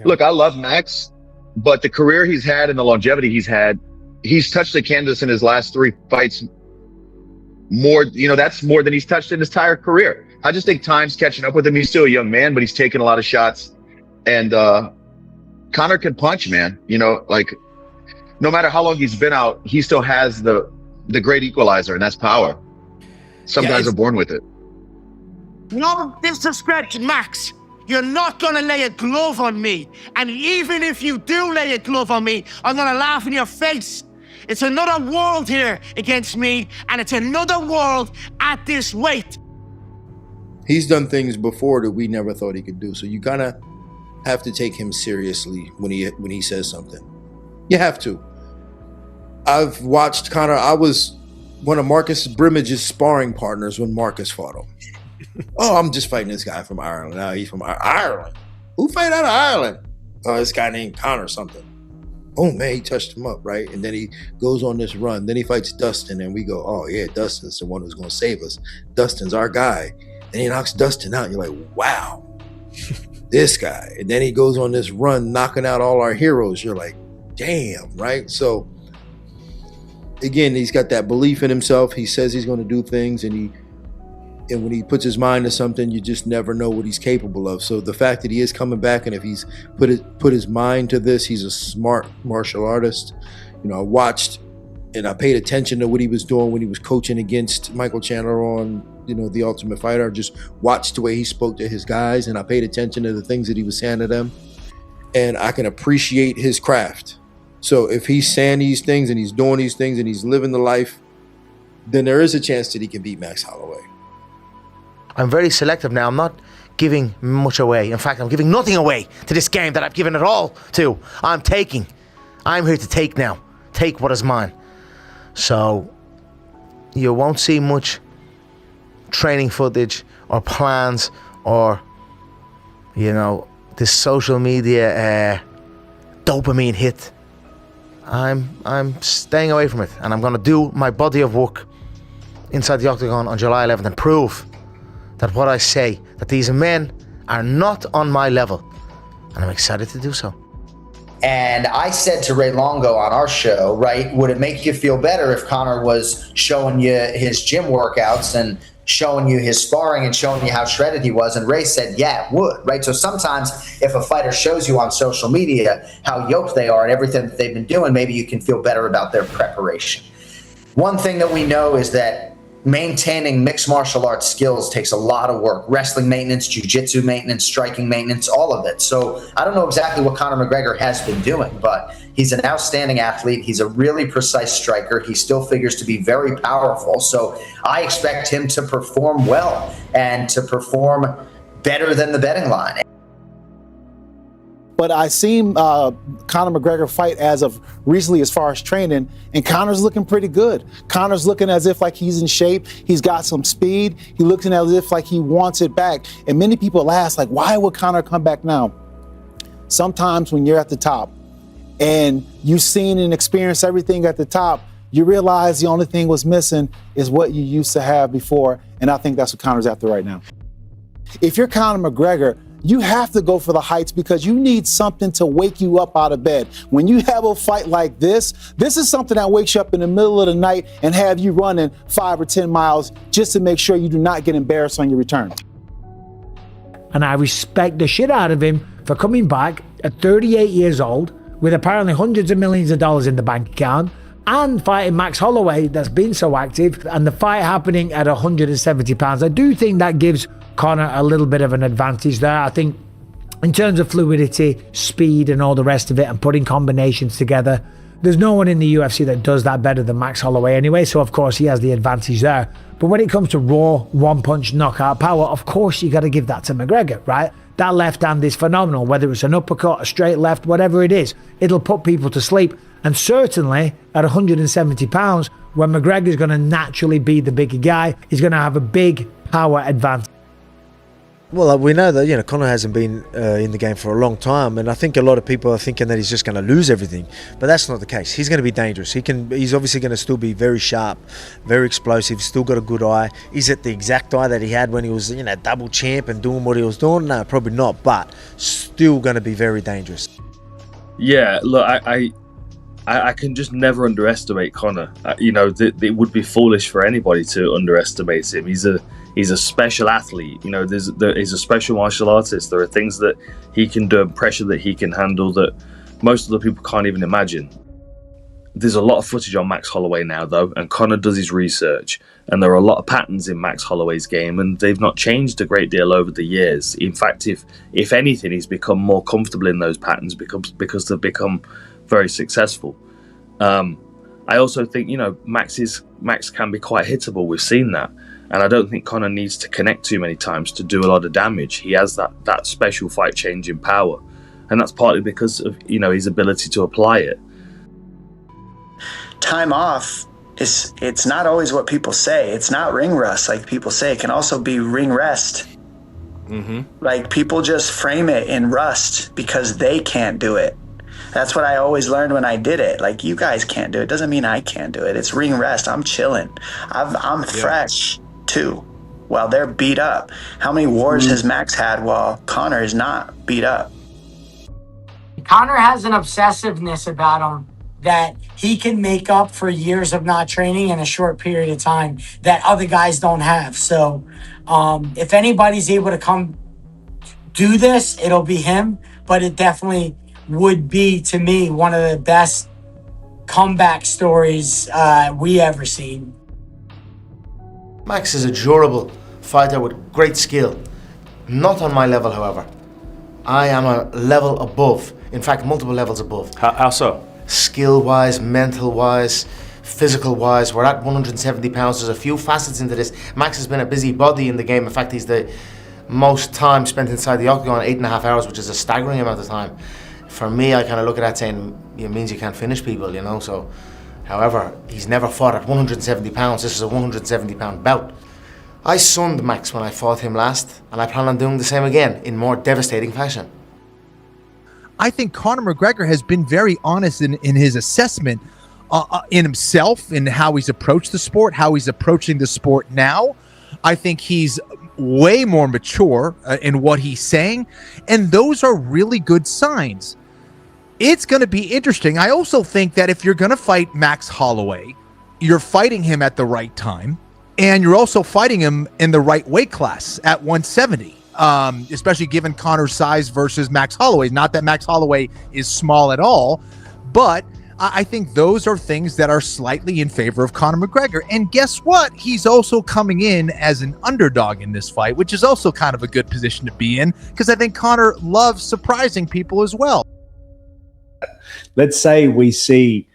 Look, I love Max, but the career he's had and the longevity he's had, he's touched the canvas in his last 3 fights more, that's more than he's touched in his entire career. I just think time's catching up with him. He's still a young man, but he's taking a lot of shots. And Conor can punch, man. Like, no matter how long he's been out, he still has the great equalizer, and that's power. Some guys are born with it. No disrespect, Max. You're not gonna lay a glove on me. And even if you do lay a glove on me, I'm gonna laugh in your face. It's another world here against me, and it's another world at this weight. He's done things before that we never thought he could do. So you kind of have to take him seriously when he says something. You have to. I've watched Conor. I was one of Marcus Brimmage's sparring partners when Marcus fought him. Oh, I'm just fighting this guy from Ireland. Now he's from Ireland. Who fight out of Ireland? Oh, this guy named Conor something. Oh man, he touched him up, right? And then he goes on this run. Then he fights Dustin, and we go, oh yeah, Dustin's the one who's gonna save us. Dustin's our guy. Then he knocks Dustin out. You're like, wow, this guy. And then he goes on this run, knocking out all our heroes. You're like, damn, right? So again, he's got that belief in himself. He says he's gonna do things, and when he puts his mind to something, you just never know what he's capable of. So the fact that he is coming back, and if he's put his mind to this, he's a smart martial artist. I watched and I paid attention to what he was doing when he was coaching against Michael Chandler on, The Ultimate Fighter. I just watched the way he spoke to his guys, and I paid attention to the things that he was saying to them. And I can appreciate his craft. So if he's saying these things and he's doing these things and he's living the life, then there is a chance that he can beat Max Holloway. I'm very selective now. I'm not giving much away. In fact, I'm giving nothing away to this game that I've given it all to. I'm taking. I'm here to take now. Take what is mine. So you won't see much training footage or plans or, this social media dopamine hit. I'm staying away from it, and I'm going to do my body of work inside the Octagon on July 11th and prove that what I say, that these men are not on my level, and I'm excited to do so. And I said to Ray Longo on our show, right, would it make you feel better if Conor was showing you his gym workouts and showing you his sparring and showing you how shredded he was? And Ray said, yeah, it would, right? So sometimes if a fighter shows you on social media how yoked they are and everything that they've been doing, maybe you can feel better about their preparation. One thing that we know is that maintaining mixed martial arts skills takes a lot of work. Wrestling maintenance, jiu-jitsu maintenance, striking maintenance, all of it. So I don't know exactly what Conor McGregor has been doing, but he's an outstanding athlete. He's a really precise striker. He still figures to be very powerful. So I expect him to perform well and to perform better than the betting line. But I seen Conor McGregor fight as of recently as far as training, and Conor's looking pretty good. Conor's looking as if like he's in shape. He's got some speed. He looks as if like he wants it back. And many people ask, like, why would Conor come back now? Sometimes when you're at the top and you've seen and experienced everything at the top, you realize the only thing was missing is what you used to have before. And I think that's what Conor's after right now. If you're Conor McGregor, you have to go for the heights because you need something to wake you up out of bed. When you have a fight like this is something that wakes you up in the middle of the night and have you running 5 or 10 miles just to make sure you do not get embarrassed on your return. And I respect the shit out of him for coming back at 38 years old with apparently hundreds of millions of dollars in the bank account and fighting Max Holloway that's been so active, and the fight happening at 170 pounds. I do think that gives Conor a little bit of an advantage there. I think in terms of fluidity, speed and all the rest of it and putting combinations together, there's no one in the UFC that does that better than Max Holloway anyway, so of course he has the advantage there. But when it comes to raw, one-punch knockout power, of course you got to give that to McGregor, right? That left hand is phenomenal, whether it's an uppercut, a straight left, whatever it is. It'll put people to sleep. And certainly at 170 pounds, when McGregor's going to naturally be the bigger guy, he's going to have a big power advantage. Well, we know that Conor hasn't been in the game for a long time, and I think a lot of people are thinking that he's just going to lose everything, but that's not the case. He's going to be dangerous. He's obviously going to still be very sharp, very explosive. Still got a good eye. Is it the exact eye that he had when he was double champ and doing what he was doing? No, probably not. But still going to be very dangerous. Yeah, look, I can just never underestimate Conor. It would be foolish for anybody to underestimate him. He's a special athlete. He's a special martial artist. There are things that he can do and pressure that he can handle that most other people can't even imagine. There's a lot of footage on Max Holloway now, though, and Conor does his research. And there are a lot of patterns in Max Holloway's game, and they've not changed a great deal over the years. In fact, if anything, he's become more comfortable in those patterns because they've become very successful. I also think Max can be quite hittable. We've seen that. And I don't think Conor needs to connect too many times to do a lot of damage. He has that special fight changing power. And that's partly because of, his ability to apply it. Time off it's not always what people say. It's not ring rust like people say. It can also be ring rest. Mm-hmm. Like people just frame it in rust because they can't do it. That's what I always learned when I did it. Like, you guys can't do it. Doesn't mean I can't do it. It's ring rest. I'm chilling. I'm fresh too, while they're beat up. How many wars has Max had while Conor is not beat up? Conor has an obsessiveness about him that he can make up for years of not training in a short period of time that other guys don't have. So if anybody's able to come do this, it'll be him. But it definitely would be, to me, one of the best comeback stories we ever seen. Max is a durable fighter with great skill. Not on my level, however. I am a level above. In fact, multiple levels above. How so? Skill-wise, mental-wise, physical-wise. We're at 170 pounds. There's a few facets into this. Max has been a busy body in the game. In fact, he's the most time spent inside the Octagon, 8.5 hours, which is a staggering amount of time. For me, I kind of look at that saying, it means you can't finish people, so... However, he's never fought at 170 pounds. This is a 170 pound bout. I sunned Max when I fought him last, and I plan on doing the same again in more devastating fashion. I think Conor McGregor has been very honest in his assessment in himself, in how he's approached the sport, how he's approaching the sport now. I think he's way more mature in what he's saying, and those are really good signs. It's going to be interesting. I also think that if you're going to fight Max Holloway, you're fighting him at the right time, and you're also fighting him in the right weight class at 170, especially given Conor's size versus Max Holloway. Not that Max Holloway is small at all, but I think those are things that are slightly in favor of Conor McGregor. And guess what? He's also coming in as an underdog in this fight, which is also kind of a good position to be in, because I think Conor loves surprising people as well. Let's say we see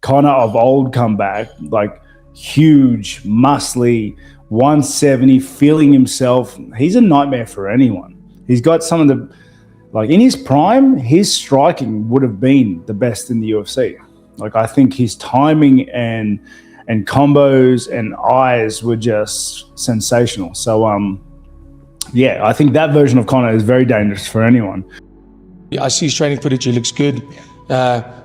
Conor of old come back, like huge, muscly, 170, feeling himself. He's a nightmare for anyone. He's got some of the, like in his prime, his striking would have been the best in the UFC. Like I think his timing and combos and eyes were just sensational. So yeah, I think that version of Conor is very dangerous for anyone. I see his training footage, he looks good.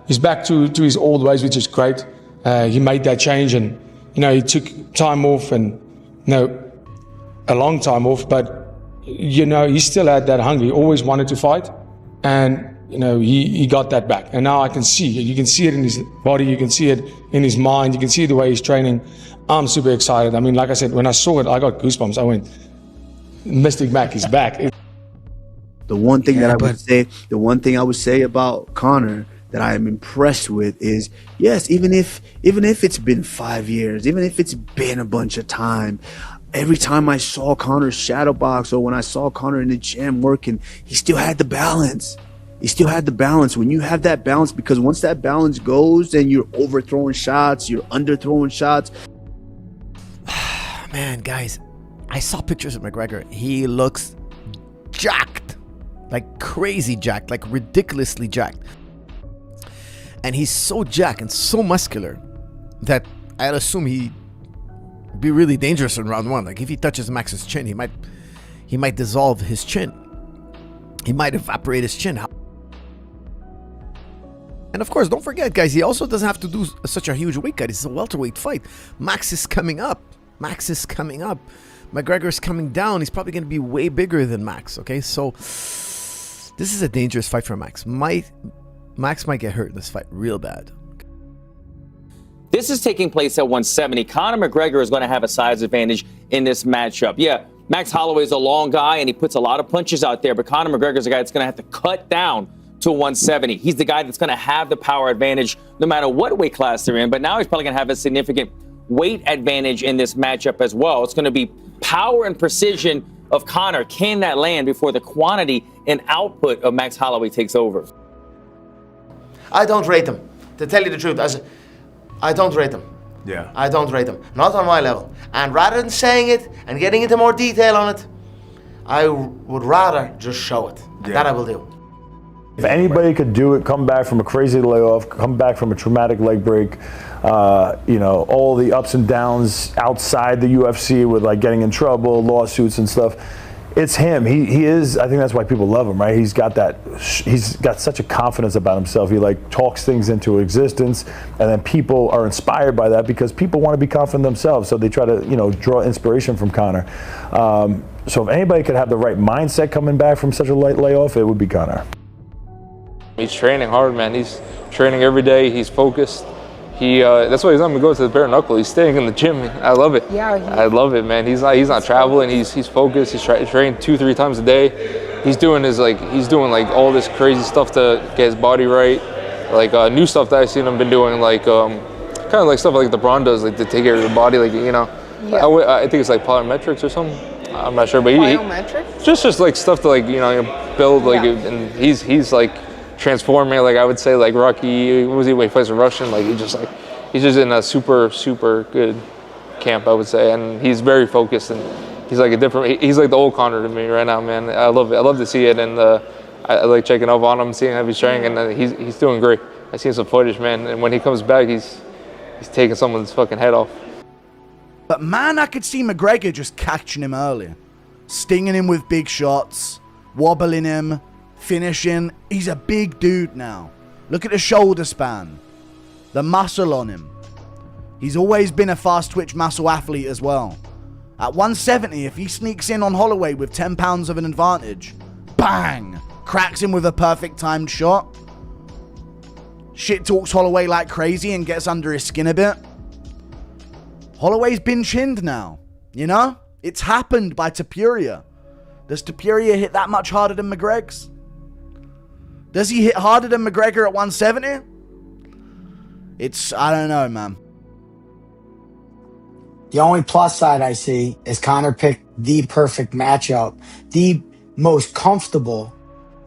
He's back to his old ways, which is great. He made that change and, he took time off and, a long time off, but, he still had that hunger. He always wanted to fight and, he got that back. And now I can see it. You can see it in his body. You can see it in his mind. You can see the way he's training. I'm super excited. I mean, like I said, when I saw it, I got goosebumps. I went, Mystic Mac is back. The one thing I would say about Conor that I am impressed with is, yes, even if it's been 5 years, even if it's been a bunch of time, every time I saw Conor shadow box or when I saw Conor in the gym working, he still had the balance. He still had the balance. When you have that balance, because once that balance goes, then you're overthrowing shots, you're underthrowing shots. Man, guys, I saw pictures of McGregor. He looks jacked. Like crazy jacked, like ridiculously jacked. And he's so jacked and so muscular that I'd assume he'd be really dangerous in round one. Like if he touches Max's chin, he might he might dissolve his chin. He might evaporate his chin. And of course, don't forget, guys, he also doesn't have to do such a huge weight cut. It's a welterweight fight. Max is coming up. McGregor's coming down. He's probably going to be way bigger than Max, okay? So this is a dangerous fight for Max. Max might get hurt in this fight real bad. This is taking place at 170. Conor McGregor is going to have a size advantage in this matchup. Yeah, Max Holloway is a long guy, and he puts a lot of punches out there, but Conor McGregor is a guy that's going to have to cut down to 170. He's the guy that's going to have the power advantage no matter what weight class they're in, but now he's probably going to have a significant weight advantage in this matchup as well. It's going to be power and precision of Conor. Can that land before the quantity and output of Max Holloway takes over? I don't rate him. To tell you the truth, I don't rate him. Yeah. I don't rate him. Not on my level. And rather than saying it and getting into more detail on it, I would rather just show it. Yeah. That I will do. If anybody could do it, come back from a crazy layoff, come back from a traumatic leg break, all the ups and downs outside the UFC with like getting in trouble, lawsuits and stuff, it's him. He is. I think that's why people love him, right? He's got such a confidence about himself. He like talks things into existence, and then people are inspired by that because people want to be confident themselves. So they try to, draw inspiration from Conor. So if anybody could have the right mindset coming back from such a light layoff, it would be Conor. He's training hard, man. He's training every day. He's focused. That's why he's not gonna go to the bare knuckle. He's staying in the gym. I love it. Yeah, I love it, man. He's not traveling. He's focused. He's training 2-3 times a day. He's doing all this crazy stuff to get his body right. Like new stuff that I've seen him been doing, like kind of like stuff like LeBron does, like to take care of your body, like Yeah. I think it's like plyometrics or something. I'm not sure, but Plyometrics? Just like stuff to build and he's like transforming, like I would say, like Rocky, when he plays a Russian, like he's just in a super good camp, I would say, and he's very focused, and he's like he's like the old Conor to me right now, man. I love it. I love to see it, and I like checking up on him, seeing how he's training, and he's doing great. I seen some footage, man, and when he comes back, he's taking someone's fucking head off. But man, I could see McGregor just catching him earlier, stinging him with big shots, wobbling him, finishing. He's a big dude now. Look at the shoulder span, the muscle on him. He's always been a fast twitch muscle athlete as well. At 170, if he sneaks in on Holloway with 10 pounds of an advantage, bang, cracks him with a perfect timed shot, shit talks Holloway like crazy and gets under his skin a bit. Holloway's been chinned now, It's happened by Topuria. Does Topuria hit that much harder than McGregor's? Does he hit harder than McGregor at 170? I don't know, man. The only plus side I see is Conor picked the perfect matchup, the most comfortable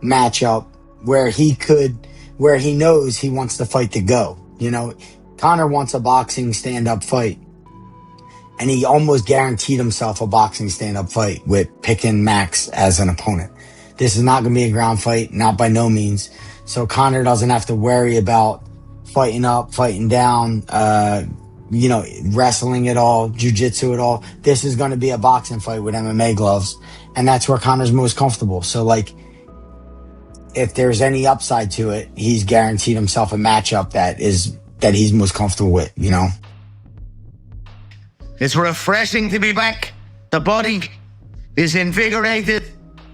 matchup where he knows he wants the fight to go. Conor wants a boxing stand-up fight. And he almost guaranteed himself a boxing stand-up fight with picking Max as an opponent. This is not going to be a ground fight, not by no means. So Conor doesn't have to worry about fighting up, fighting down, wrestling at all, jiu-jitsu at all. This is going to be a boxing fight with MMA gloves. And that's where Conor's most comfortable. So, if there's any upside to it, he's guaranteed himself a matchup that he's most comfortable with, It's refreshing to be back. The body is invigorated.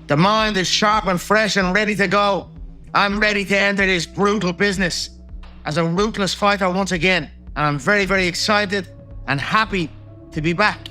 The mind is sharp and fresh and ready to go. I'm ready to enter this brutal business as a ruthless fighter once again. And I'm very, very excited and happy to be back.